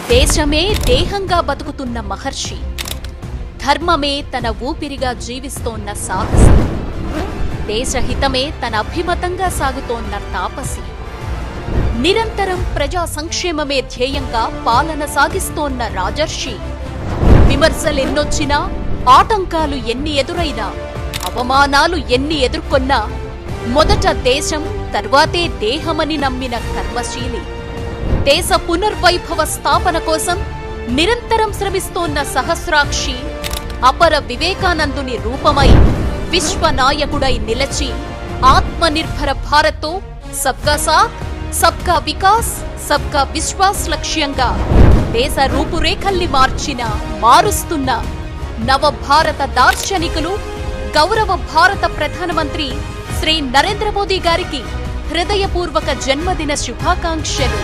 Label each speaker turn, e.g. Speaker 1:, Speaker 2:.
Speaker 1: దేశమే దేహంగా బతుకుతున్న మహర్షి, ధర్మమే తన ఊపిరిగా జీవిస్తోన్న సాహసి, దేశహితమే తన అభిమతంగా సాగుతోన్న తాపసి, నిరంతరం ప్రజా సంక్షేమమే ధ్యేయంగా పాలన సాగిస్తోన్న రాజర్షి, విమర్శలెన్నొచ్చినా, ఆటంకాలు ఎన్ని ఎదురైనా, అవమానాలు ఎన్ని ఎదుర్కొన్నా మొదట దేశం తర్వాతే దేహమని నమ్మిన కర్మశీలి, దేశ పునర్వైభవ స్థాపన కోసం నిరంతరం శ్రమిస్తోన్న సహస్రాక్షి, అపర వివేకానందుని రూపమై విశ్వనాయకుడై నిలచి ఆత్మనిర్భర భారత్తో సబ్కా సాథ్, సబ్కా వికాస్, సబ్కా విశ్వాస్ లక్ష్యంగా దేశ రూపురేఖల్ని మారుస్తున్న నవభారత దార్శనికులు, గౌరవ భారత ప్రధానమంత్రి శ్రీ నరేంద్ర మోదీ గారికి హృదయపూర్వక జన్మదిన శుభాకాంక్షలు.